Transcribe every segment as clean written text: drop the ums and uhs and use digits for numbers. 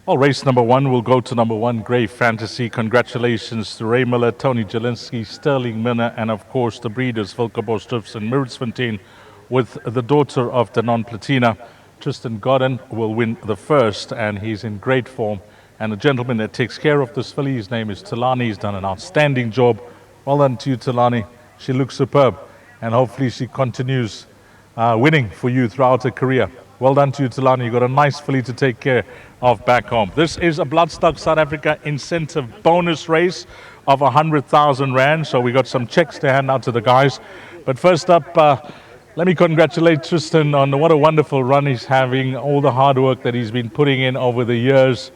Well, race number one will go to number one, Grey Fantasy. Congratulations to Ray Miller, Tony Jelinski, Sterling Minner, and of course the breeders, Vilkebos Strips and Miritzfontein, with the daughter of Danon Platina. Tristan Godden will win the first, and he's in great form. And the gentleman that takes care of this filly, his name is Talani. He's done an outstanding job. Well done to you, Talani. She looks superb, and hopefully she continues winning for you throughout her career. Well done to you, Talani. You've got a nice filly to take care of back home. This is a Bloodstock South Africa incentive bonus race of 100,000 Rand. So we got some checks to hand out to the guys. But first up, let me congratulate Tristan on what a wonderful run he's having, all the hard work that he's been putting in over the years.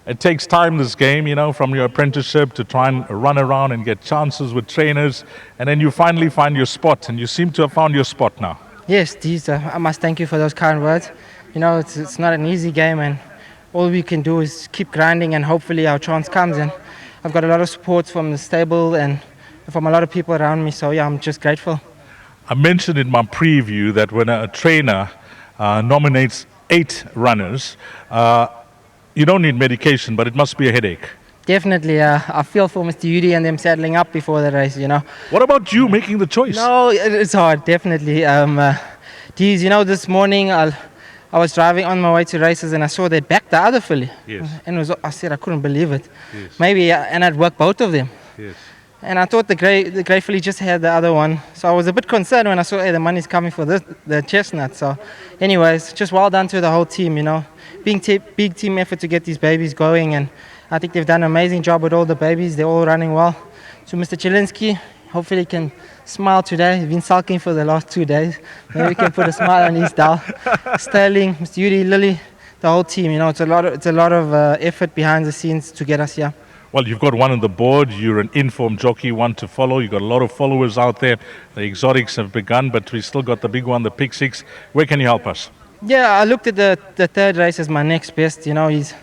It takes time, this game, you know, from your apprenticeship to try and run around and get chances with trainers. And then you finally find your spot, and you seem to have found your spot now. Yes, Deez, I must thank you for those kind words. You know, it's not an easy game, and all we can do is keep grinding, and hopefully our chance comes. And I've got a lot of support from the stable and from a lot of people around me, so yeah, I'm just grateful. I mentioned in my preview that when a trainer nominates 8 runners, you don't need medication, but it must be a headache. Definitely, I feel for Mr. Yudi and them saddling up before the race, you know. What about you making the choice? No, it's hard, definitely. Deez, you know, this morning I was driving on my way to races and I saw they backed the other filly. Yes. And I said I couldn't believe it. Yes. Maybe, and I'd work both of them. Yes. And I thought the grey filly just had the other one. So I was a bit concerned when I saw, hey, the money's coming for the chestnut. So anyways, just well done to the whole team, you know. Big team effort to get these babies going, and I think they've done an amazing job with all the babies. They're all running well. To Mr. Jelinski, hopefully he can smile today. He's been sulking for the last 2 days. Maybe we can put a smile on his dial. Sterling, Mr. Yudi, Lily, the whole team. You know, it's a lot of effort behind the scenes to get us here. Well, you've got one on the board. You're an informed jockey, one to follow. You've got a lot of followers out there. The exotics have begun, but we still got the big one, the Pick Six. Where can you help us? Yeah, I looked at the third race as my next best. You know, he's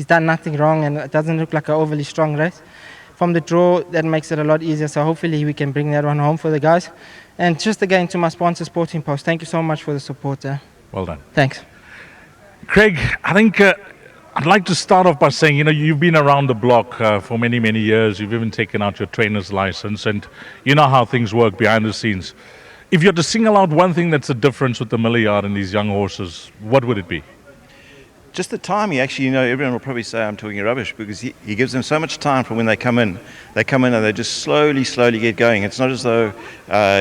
done nothing wrong, and it doesn't look like an overly strong race. From the draw, that makes it a lot easier, so hopefully we can bring that one home for the guys. And just again to my sponsor, Sporting Post, thank you so much for the support there. Well done. Thanks. Craig, I think I'd like to start off by saying, you know, you've been around the block for many, many years. You've even taken out your trainer's license, and you know how things work behind the scenes. If you had to single out one thing that's a difference with the Milliard and these young horses, what would it be? Just the time. Actually, you know, everyone will probably say I'm talking rubbish because he gives them so much time from when they come in. They come in and they just slowly get going. It's not as though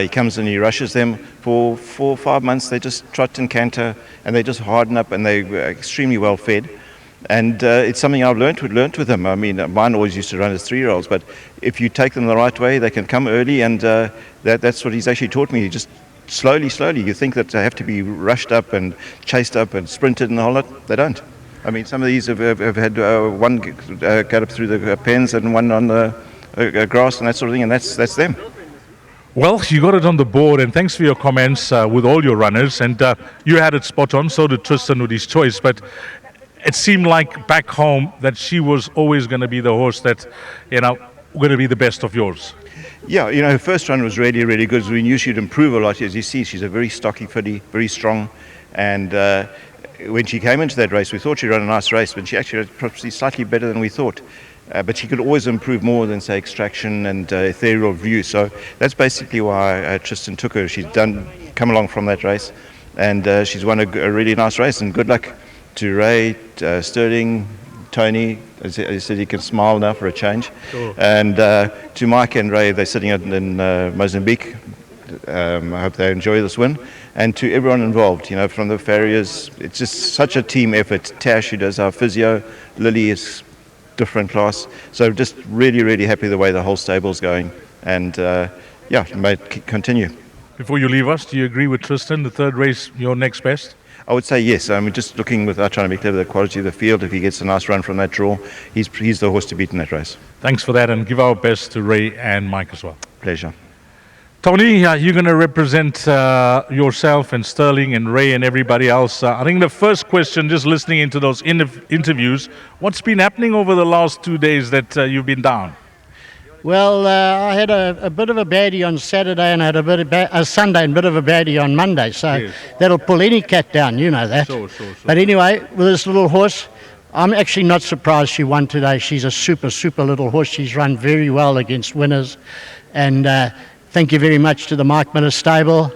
he comes and he rushes them. For 4 or 5 months, they just trot and canter and they just harden up and they're extremely well fed. And it's something I've learnt with them. I mean, mine always used to run as 3-year-olds, but if you take them the right way, they can come early, and that's what he's actually taught me. He just slowly. You think that they have to be rushed up and chased up and sprinted and the whole lot. They don't. I mean, some of these have had one get up through the pens and one on the grass and that sort of thing, and that's them. Well, you got it on the board, and thanks for your comments with all your runners. And you had it spot on, so did Tristan with his choice. But it seemed like back home that she was always going to be the horse that, you know, going to be the best of yours. Yeah, you know, her first run was really good. We knew she'd improve a lot. As you see, she's a very stocky filly, very strong. And when she came into that race, we thought she'd run a nice race, but she actually was probably slightly better than we thought. But she could always improve more than, say, Extraction and Ethereal View. So that's basically why Tristan took her. She's come along from that race, and she's won a really nice race. And good luck to Ray, Sterling, Tony. As he said, he can smile now for a change. Sure. And to Mike and Ray, they're sitting in Mozambique. I hope they enjoy this win. And to everyone involved, you know, from the farriers, it's just such a team effort. Tash, who does our physio, Lily is different class. So just really happy the way the whole stable's going. And may it continue. Before you leave us, do you agree with Tristan, the third race, your next best? I would say yes. I mean, just looking without trying to be clever, the quality of the field, if he gets a nice run from that draw, he's the horse to beat in that race. Thanks for that, and give our best to Ray and Mike as well. Pleasure. Tony, you're going to represent yourself and Sterling and Ray and everybody else. I think the first question, just listening into those interviews, what's been happening over the last 2 days that you've been down? Well, I had a bit of a baddie on Saturday and I had a Sunday and a bit of a baddie on Monday. So yes, that'll pull any cat down, you know that. Sure. But anyway, with this little horse, I'm actually not surprised she won today. She's a super, super little horse. She's run very well against winners. And thank you very much to the Mike Miller stable.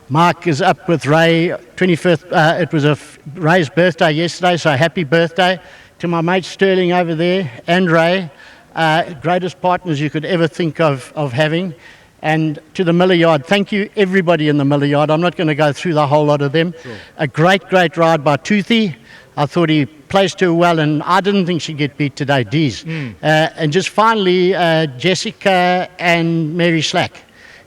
Mark is up with Ray, 25th. It was Ray's birthday yesterday, so happy birthday to my mate Sterling over there and Ray. Greatest partners you could ever think of having. And to the Miller Yard, thank you everybody in the Miller Yard. I'm not going to go through the whole lot of them. Sure. A great, great ride by Toothy. I thought he placed her well, and I didn't think she'd get beat today, Dees. And just finally, Jessica and Mary Slack.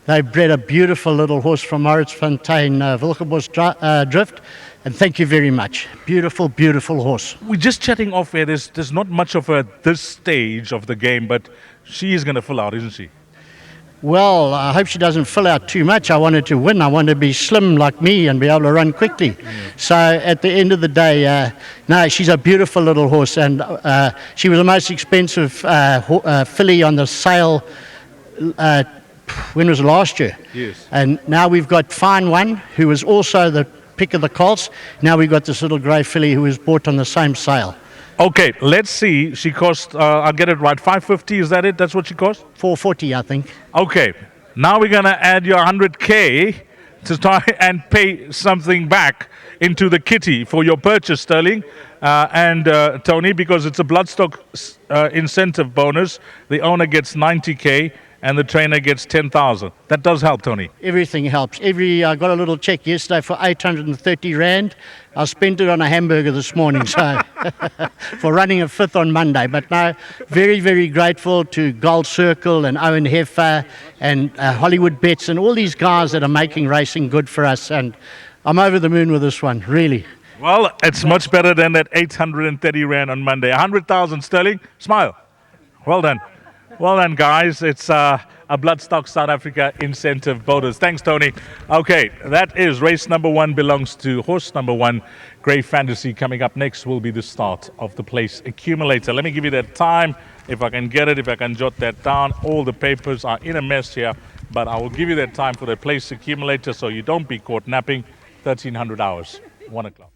They bred a beautiful little horse from Mauritsfontein, Wilgebos Drift. And thank you very much. Beautiful, beautiful horse. We're just chatting off air. There's not much of her at this stage of the game, but she is going to fill out, isn't she? Well, I hope she doesn't fill out too much. I want her to win. I want her to be slim like me and be able to run quickly. So at the end of the day, no, she's a beautiful little horse, and she was the most expensive filly on the sale. When was it, last year? Yes. And now we've got Fine One, who was also the pick of the colts. Now we've got this little grey filly who was bought on the same sale. Okay, let's see. She cost, I'll get it right, $550, is that it? That's what she cost? $440, I think. Okay, now we're going to add your 100K to try and pay something back into the kitty for your purchase, Sterling and Tony, because it's a bloodstock incentive bonus. The owner gets 90K and the trainer gets 10,000. That does help, Tony. Everything helps. I got a little check yesterday for 830 Rand. I spent it on a hamburger this morning, so for running a fifth on Monday. But no, very, very grateful to Gold Circle and Owen Heffer and Hollywoodbets and all these guys that are making racing good for us. And I'm over the moon with this one, really. Well, it's much better than that 830 Rand on Monday. 100,000, Sterling. Smile. Well done. Well done, guys. It's a Bloodstock South Africa incentive bonus. Thanks, Tony. Okay, that is race number 1 belongs to horse number 1, Grey Fantasy. Coming up next will be the start of the place accumulator. Let me give you that time, if I can get it, if I can jot that down. All the papers are in a mess here, but I will give you that time for the place accumulator so you don't be caught napping. 1300 hours, 1 o'clock.